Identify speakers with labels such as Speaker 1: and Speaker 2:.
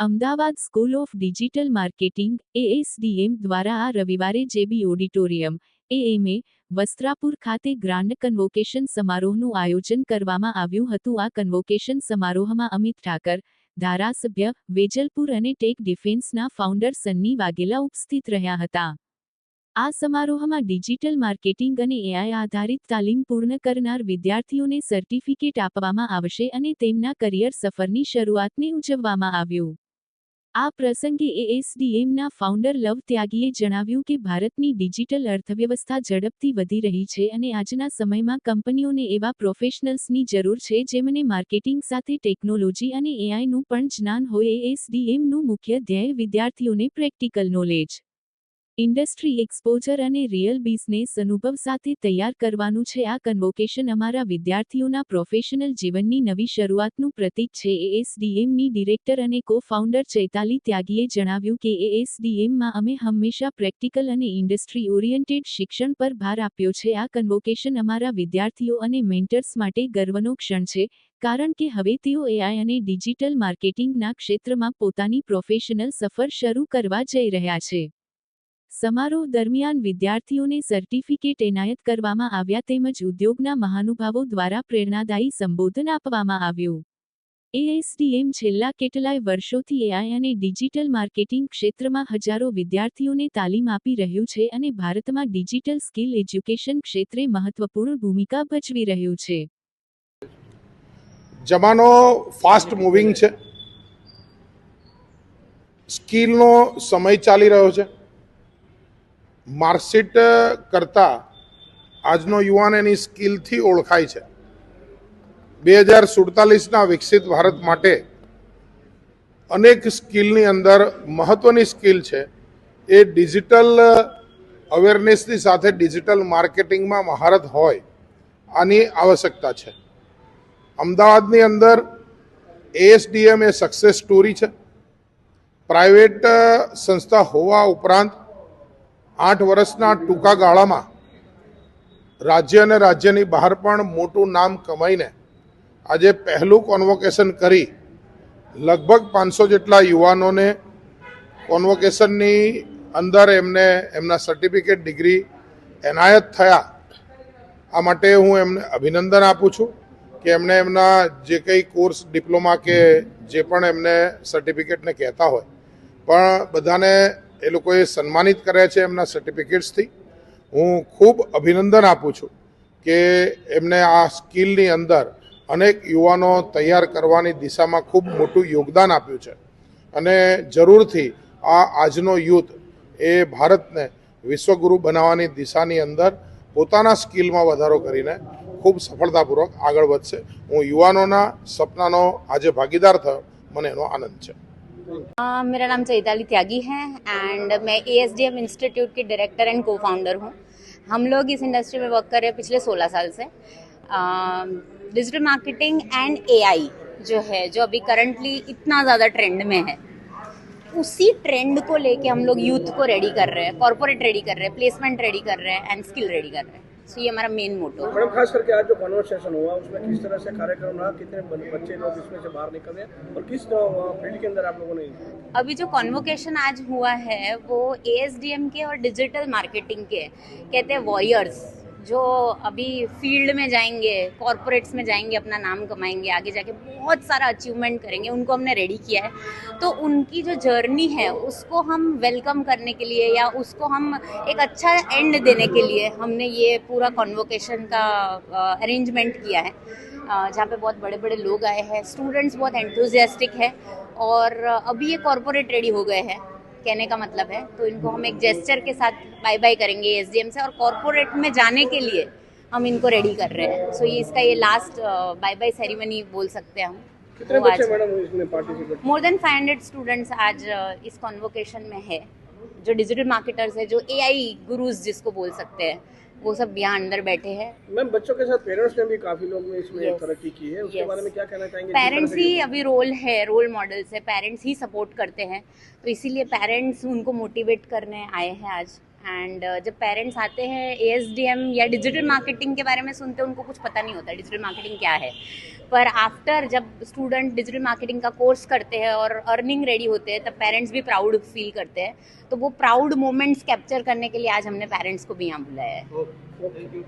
Speaker 1: Ahmedabad school of digital marketing ASDM દ્વારા આ રવિવારે જેબી ઓડિટોરિયમ AMA વસ્ત્રાપુર ખાતે ગ્રાન્ડ કન્વોકેશન સમારોહનું આયોજન કરવામાં આવ્યું હતું। આ કન્વોકેશન સમારોહમાં અમિત ઠાકર, ધારાસભ્ય વેજલપુર અને ટેક ડિફેન્સના ફાઉન્ડર સન્ની વાઘેલા ઉપસ્થિત રહ્યા હતા। આ સમારોહમાં ડિજિટલ માર્કેટિંગ અને AI આધારિત તાલીમ પૂર્ણ કરનાર વિદ્યાર્થીઓને સર્ટિફિકેટ આપવામાં આવશે અને તેમના કરિયર સફરની શરૂઆતને ઉજવવામાં આવ્યું। આ પ્રસંગે ASDMના ફાઉન્ડર લવ ત્યાગીએ જણાવ્યું કે ભારતની ડિજિટલ અર્થવ્યવસ્થા ઝડપથી વધી રહી છે અને આજના સમયમાં કંપનીઓને એવા પ્રોફેશનલ્સની જરૂર છે જેમને માર્કેટિંગ સાથે ટેકનોલોજી અને AIનું પણ જ્ઞાન હોય। ASDMનું મુખ્ય ધ્યેય વિદ્યાર્થીઓને પ્રેક્ટિકલ નોલેજ, ઇન્ડસ્ટ્રી એક્સપોઝર અને રિયલ બિઝનેસ અનુભવ સાથે તૈયાર કરવાનું છે। આ કન્વોકેશન અમારા વિદ્યાર્થીઓના પ્રોફેશનલ જીવનની નવી શરૂઆતનું પ્રતીક છે। ASDMની ડિરેક્ટર અને કો-ફાઉન્ડર ચૈતાલી ત્યાગીએ જણાવ્યું કે ASDMમાં અમે હંમેશા પ્રેક્ટિકલ અને ઇન્ડસ્ટ્રી ઓરિએન્ટેડ શિક્ષણ પર ભાર આપ્યો છે। આ કન્વોકેશન અમારા વિદ્યાર્થીઓ અને મેન્ટર્સ માટે ગર્વનો ક્ષણ છે, કારણ કે હવે તેઓ AI અને ડિજિટલ માર્કેટિંગના ક્ષેત્રમાં પોતાની પ્રોફેશનલ સફર શરૂ કરવા જઈ રહ્યા છે। સમારોહ દરમિયાન વિદ્યાર્થીઓને સર્ટિફિકેટ એનાયત કરવામાં આવ્યા તેમજ ઉદ્યોગના મહાનુભાવો દ્વારા પ્રેરણાદાયી સંબોધન આપવામાં આવ્યું। ASDM છેલ્લા કેટલાય વર્ષોથી AI અને ડિજિટલ માર્કેટિંગ ક્ષેત્રમાં હજારો વિદ્યાર્થીઓને તાલીમ આપી રહ્યું છે અને ભારતમાં ડિજિટલ સ્કિલ એજ્યુકેશન ક્ષેત્રે મહત્વપૂર્ણ ભૂમિકા ભજવી રહ્યું છે।
Speaker 2: જમાનો ફાસ્ટ મૂવિંગ છે, સ્કિલનો સમય ચાલી રહ્યો છે। માર્કશીટ કરતા આજનો યુવાન એની સ્કિલથી ઓળખાય છે। 2047ના વિકસિત ભારત માટે અનેક સ્કિલની અંદર મહત્વની સ્કિલ છે એ ડિજિટલ અવેરનેસની સાથે ડિજિટલ માર્કેટિંગમાં મહારત હોય, આની આવશ્યકતા છે। અમદાવાદની અંદર ASDM એ સક્સેસ સ્ટોરી છે। પ્રાઇવેટ સંસ્થા હોવા ઉપરાંત 8 વર્ષના ટૂંકા ગાળામાં રાજ્ય અને રાજ્યની બહાર પણ મોટું નામ કમાઈને આજે પહેલું કોન્વોકેશન કરી લગભગ 500 જેટલા યુવાનોને કોન્વોકેશનની અંદર એમને એમના સર્ટિફિકેટ ડિગ્રી એનાયત થયા। આ માટે હું એમને અભિનંદન આપું છું કે એમને એમના જે કંઈ કોર્સ, ડિપ્લોમા કે જે પણ એમને સર્ટિફિકેટને કહેતા હોય, પણ બધાને એ લોકોએ સન્માનિત કર્યા છે એમના સર્ટિફિકેટ્સથી। હું ખૂબ અભિનંદન આપું છું કે એમને આ સ્કિલની અંદર અનેક યુવાનો તૈયાર કરવાની દિશામાં ખૂબ મોટું યોગદાન આપ્યું છે અને જરૂરથી આજનો યુથ એ ભારતને વિશ્વગુરુ બનાવવાની દિશાની અંદર પોતાના સ્કિલમાં વધારો કરીને ખૂબ સફળતાપૂર્વક આગળ વધશે। હું યુવાનોના સપનાનો આજે ભાગીદાર થયો, મને એનો આનંદ છે।
Speaker 3: मेरा नाम चैताली त्यागी है एंड मैं ASDM इंस्टीट्यूट की डायरेक्टर एंड को फाउंडर हूँ। हम लोग इस इंडस्ट्री में वर्क कर रहे हैं पिछले 16 साल से। डिजिटल मार्केटिंग एंड AI जो है, जो अभी करंटली इतना ज़्यादा ट्रेंड में है, उसी ट्रेंड को लेके हम लोग यूथ को रेडी कर रहे हैं, कॉर्पोरेट रेडी कर रहे हैं, प्लेसमेंट रेडी कर रहे हैं एंड स्किल रेडी कर रहे हैं। सो ये हमारा मेन मोटो है।
Speaker 4: मैडम, खास करके आज जो कन्वर्सेशन हुआ उसमें किस तरह से कार्यक्रम रहा, कितने बच्चे लोग इसमें से बाहर निकले और किस फील्ड के अंदर आप लोगों ने?
Speaker 3: अभी जो कन्वोकेशन आज हुआ है वो ASDM के और डिजिटल मार्केटिंग के कहते हैं वॉरियर्स, जो अभी फील्ड में जाएंगे, कॉर्पोरेट्स में जाएंगे, अपना नाम कमाएंगे, आगे जाके बहुत सारा अचीवमेंट करेंगे, उनको हमने रेडी किया है। तो उनकी जो जर्नी है उसको हम वेलकम करने के लिए या उसको हम एक अच्छा एंड देने के लिए हमने ये पूरा कन्वोकेशन का अरेंजमेंट किया है, जहाँ पे बहुत बड़े बड़े लोग आए हैं, स्टूडेंट्स बहुत एंथुजियास्टिक है और अभी ये कॉर्पोरेट रेडी हो गए हैं, कहने का मतलब है। तो इनको हम एक जेस्चर के साथ बाय बाय करेंगे ASDM से और कॉर्पोरेट में जाने के लिए हम इनको रेडी कर रहे हैं। सो ये इसका ये लास्ट बाय बाय सेरेमनी बोल सकते हैं हम।
Speaker 4: कितने बच्चे मैडम इसमें पार्टिसिपेट?
Speaker 3: मोर देन 500 स्टूडेंट्स आज इस कॉन्वोकेशन में है, जो डिजिटल मार्केटर्स है, जो AI गुरुज जिसको बोल सकते हैं, वो सब यहाँ अंदर बैठे हैं।
Speaker 4: मैम, बच्चों के साथ पेरेंट्स ने भी काफी लोग इसमें तरक्की की है, उसके बारे में क्या कहना चाहेंगे?
Speaker 3: पेरेंट्स ही अभी रोल है, रोल मॉडल्स है, पेरेंट्स ही सपोर्ट करते हैं, तो इसीलिए पेरेंट्स उनको मोटिवेट करने आए हैं आज एंड जब पेरेंट्स आते हैं ASDM या डिजिटल मार्केटिंग के बारे में सुनते हैं, उनको कुछ पता नहीं होता डिजिटल मार्केटिंग क्या है। पर आफ्टर जब स्टूडेंट डिजिटल मार्केटिंग का कोर्स करते हैं और अर्निंग रेडी होते हैं, तब पेरेंट्स भी प्राउड फील करते हैं। तो वो प्राउड मोमेंट्स कैप्चर करने के लिए आज हमने पेरेंट्स को भी यहाँ बुलाया है।
Speaker 4: Okay, thank you.